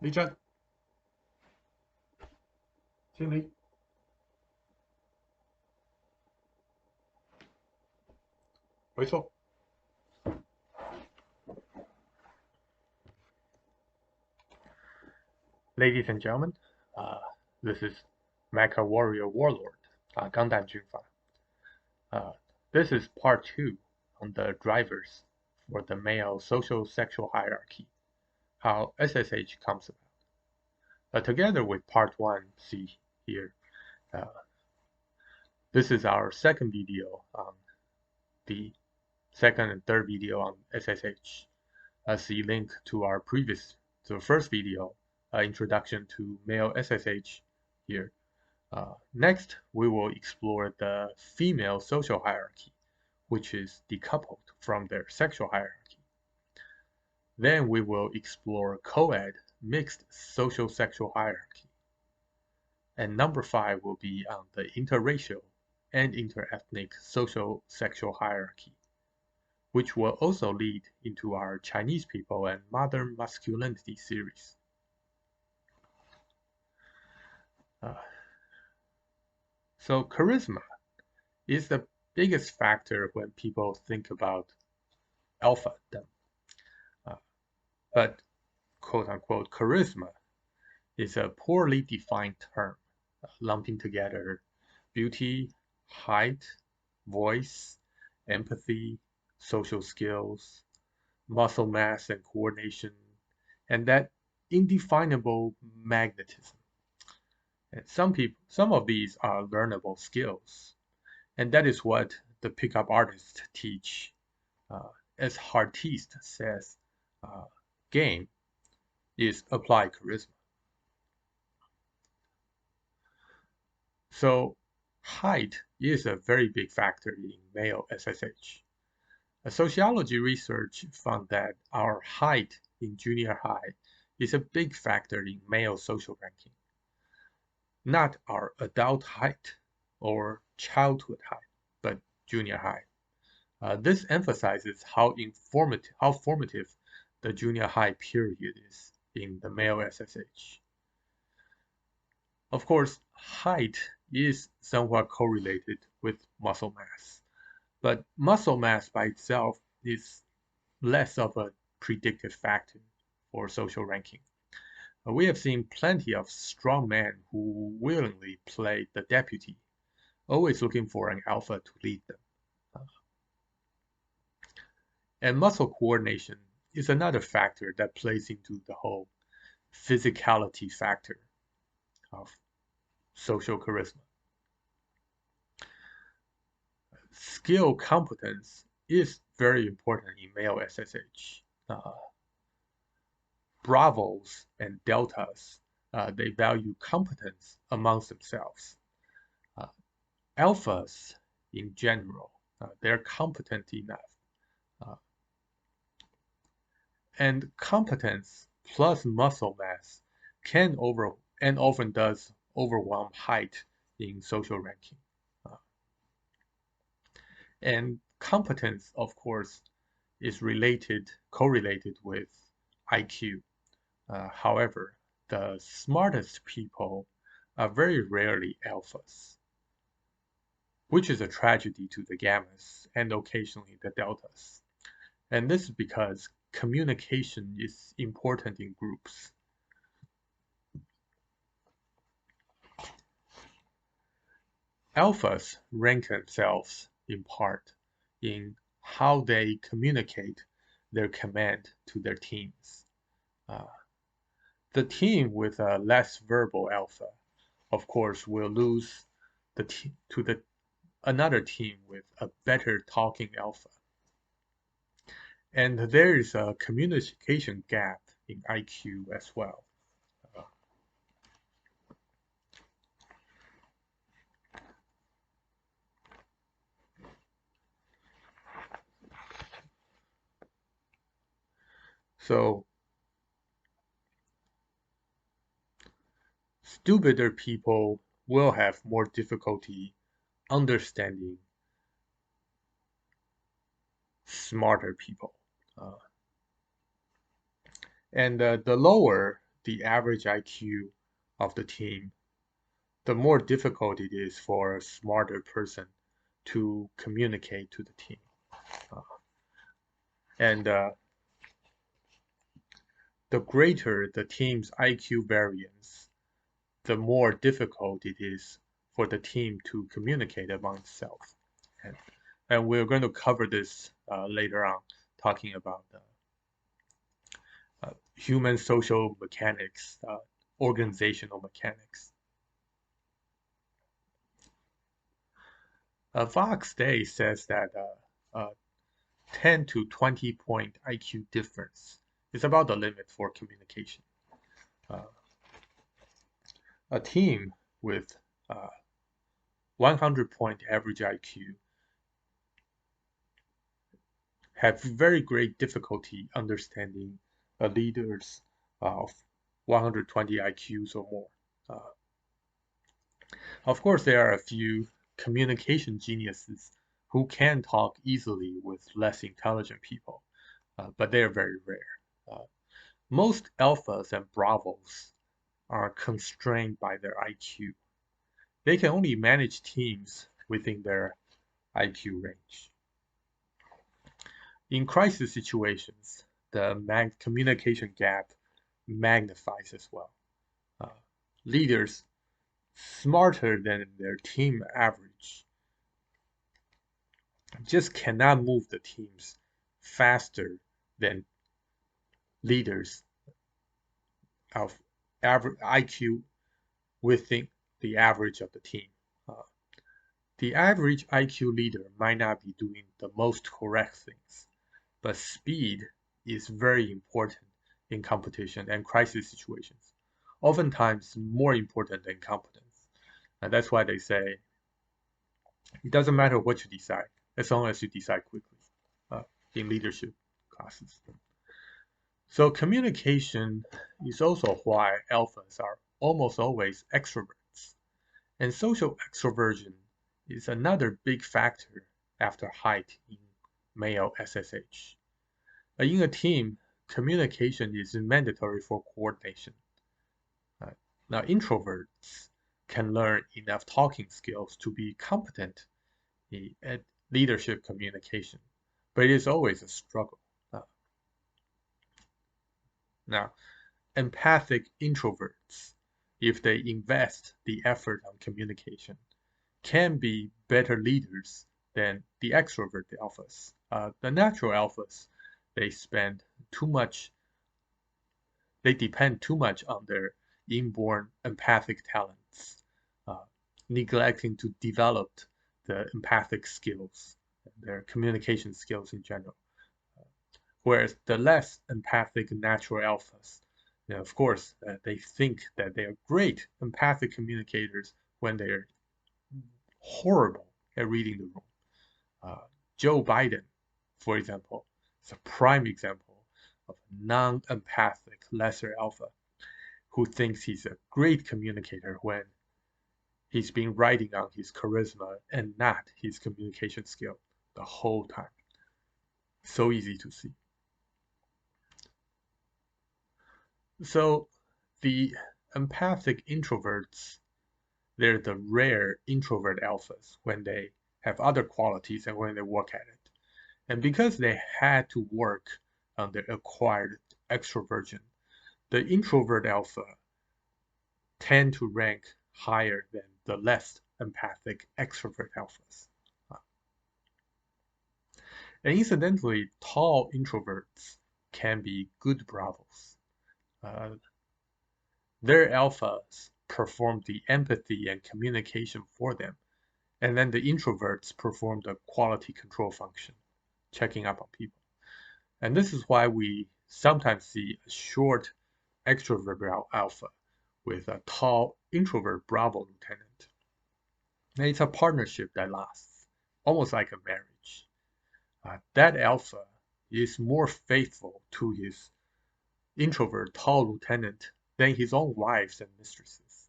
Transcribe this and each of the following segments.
立正，敬礼，回错。Ladies and gentlemen, this is MechaWarrior Warlord, 钢弹军阀. This is part 2 on the drivers for the male social sexual hierarchy, how SSH comes about. Together with part 1, see here, this is our second video on the second and third video on SSH. See link to our the first video, introduction to male SSH here. Next, we will explore the female social hierarchy, which is decoupled from their sexual hierarchy. Then we will explore co-ed mixed social sexual hierarchy. And number 5 will be on the interracial and interethnic social sexual hierarchy, which will also lead into our Chinese people and modern masculinity series. So charisma is the biggest factor when people think about alpha-dom. But quote-unquote charisma is a poorly defined term, lumping together beauty, height, voice, empathy, social skills, muscle mass and coordination, and that indefinable magnetism. And some of these are learnable skills, and that is what the pickup artists teach. As Hartiste says, game is applied charisma. So height is a very big factor in male SSH. Sociology research found that our height in junior high is a big factor in male social ranking. Not our adult height or childhood height, but junior high. This emphasizes how formative the junior high period is in the male SSH. Of course, height is somewhat correlated with muscle mass, but muscle mass by itself is less of a predictive factor for social ranking. We have seen plenty of strong men who willingly play the deputy, always looking for an alpha to lead them. And muscle coordination is another factor that plays into the whole physicality factor of social charisma. Skill competence is very important in male SSH. Bravos and deltas, they value competence amongst themselves. Alphas, in general, they're competent enough. And competence plus muscle mass can and often does overwhelm height in social ranking. And competence, of course, is correlated with IQ. However, the smartest people are very rarely alphas, which is a tragedy to the gammas and occasionally the deltas. And this is because communication is important in groups. Alphas rank themselves in part in how they communicate their command to their teams. The team with a less verbal alpha, of course, will lose to another team with a better talking alpha. And there is a communication gap in IQ as well. So stupider people will have more difficulty understanding smarter people. And the lower the average IQ of the team, the more difficult it is for a smarter person to communicate to the team. And the greater the team's IQ variance, the more difficult it is for the team to communicate among itself. And we're going to cover this later on, talking about human social mechanics, organizational mechanics. Vox Day says that 10 to 20 point IQ difference is about the limit for communication. A team with 100 point average IQ have very great difficulty understanding leaders of 120 IQs or more. Of course, there are a few communication geniuses who can talk easily with less intelligent people, but they are very rare. Most alphas and bravos are constrained by their IQ. They can only manage teams within their IQ range. In crisis situations, the communication gap magnifies as well. Leaders smarter than their team average just cannot move the teams faster than leaders of average IQ within the average of the team. The average IQ leader might not be doing the most correct things, but speed is very important in competition and crisis situations, oftentimes more important than competence. And that's why they say it doesn't matter what you decide, as long as you decide quickly in leadership classes. So communication is also why alphas are almost always extroverts. And social extroversion is another big factor after height in male SSH. In a team, communication is mandatory for coordination. Now, introverts can learn enough talking skills to be competent at leadership communication, but it is always a struggle. Now, empathic introverts, if they invest the effort on communication, can be better leaders than the extrovert alphas. The natural alphas, they depend too much on their inborn empathic talents, neglecting to develop the empathic skills, their communication skills in general. Whereas the less empathic natural alphas, of course, they think that they are great empathic communicators when they are horrible at reading the room. Joe Biden, for example, is a prime example of a non-empathic lesser alpha who thinks he's a great communicator when he's been riding on his charisma and not his communication skill the whole time. So easy to see. So the empathic introverts, they're the rare introvert alphas when they have other qualities and when they work at it. And because they had to work on their acquired extroversion, the introvert alpha tend to rank higher than the less empathic extrovert alphas. And incidentally, tall introverts can be good bravos. Their alphas perform the empathy and communication for them, and then the introverts perform the quality control function, checking up on people. And this is why we sometimes see a short extrovert alpha with a tall introvert bravo lieutenant. And it's a partnership that lasts, almost like a marriage. That alpha is more faithful to his introvert tall lieutenant than his own wives and mistresses.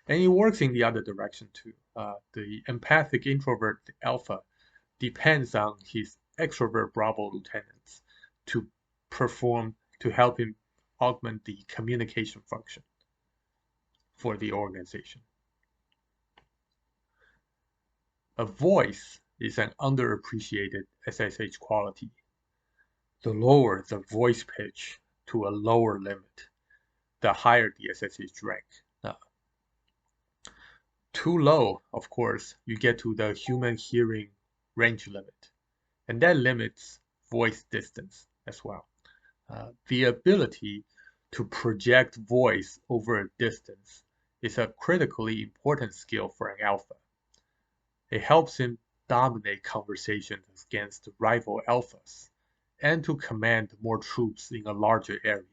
And it works in the other direction too. The empathic introvert alpha depends on his extrovert bravo lieutenants to help him augment the communication function for the organization. A voice is an underappreciated SSH quality. The lower the voice pitch to a lower limit, the higher the SSH rank. Too low, of course, you get to the human hearing range limit, and that limits voice distance as well. The ability to project voice over a distance is a critically important skill for an alpha. It helps him dominate conversations against rival alphas and to command more troops in a larger area.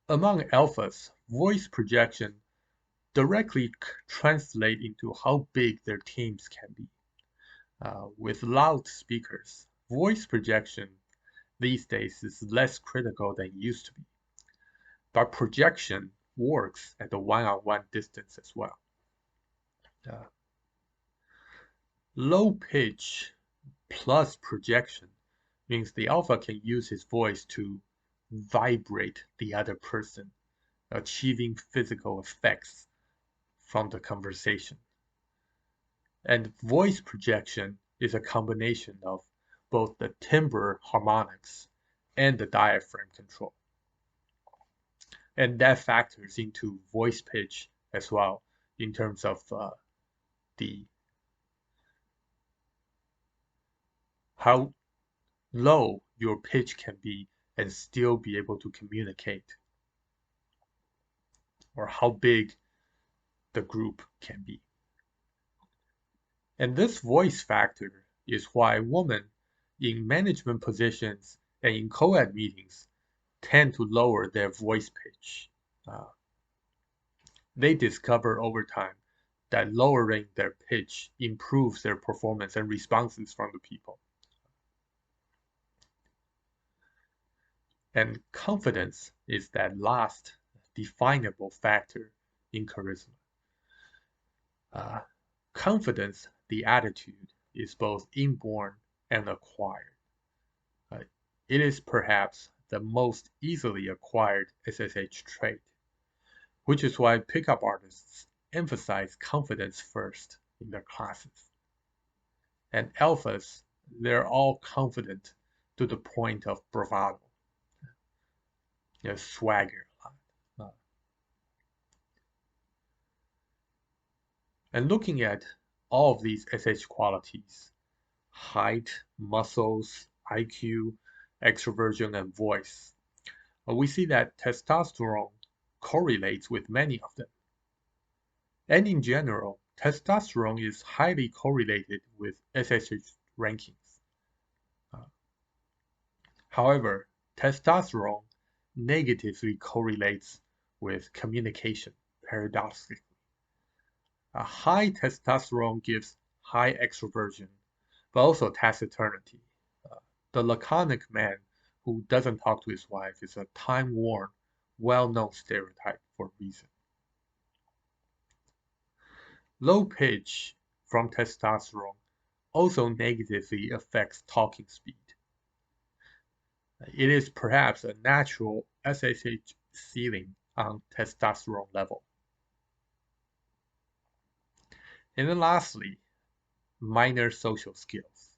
Among alphas, voice projection directly translate into how big their teams can be. With loud speakers, voice projection these days is less critical than it used to be. But projection works at the one-on-one distance as well. Low pitch plus projection means the alpha can use his voice to vibrate the other person, achieving physical effects from the conversation. And voice projection is a combination of both the timbre harmonics and the diaphragm control. And that factors into voice pitch as well in terms of how low your pitch can be and still be able to communicate, or how big the group can be. And this voice factor is why women in management positions and in co-ed meetings tend to lower their voice pitch. They discover over time that lowering their pitch improves their performance and responses from the people. And confidence is that last definable factor in charisma. Confidence, the attitude, is both inborn and acquired. It is perhaps the most easily acquired SSH trait, which is why pickup artists emphasize confidence first in their classes. And alphas, they're all confident to the point of bravado, swagger a lot. And looking at all of these SH qualities, height, muscles, IQ, extroversion, and voice, we see that testosterone correlates with many of them. And in general, testosterone is highly correlated with SSH rankings. However, testosterone negatively correlates with communication, paradoxically. A high testosterone gives high extroversion, but also taciturnity. The laconic man who doesn't talk to his wife is a time-worn, well-known stereotype for a reason. Low pitch from testosterone also negatively affects talking speed. It is perhaps a natural SSH ceiling on testosterone level. And then lastly, minor social skills.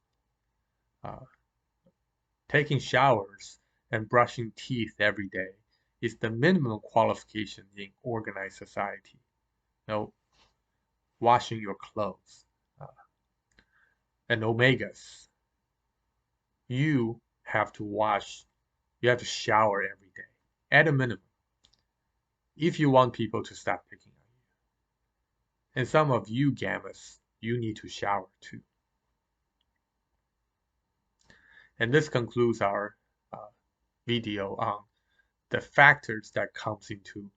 Taking showers and brushing teeth every day is the minimum qualification in organized society. Washing your clothes, and omegas. You have to shower every day, at a minimum, if you want people to stop picking on you. And some of you gammas, you need to shower too. And this concludes our video on the factors that comes into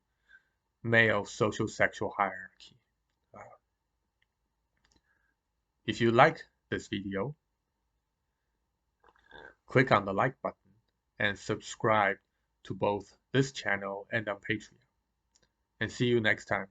male social sexual hierarchy. If you like this video, click on the like button and subscribe to both this channel and on Patreon. And see you next time.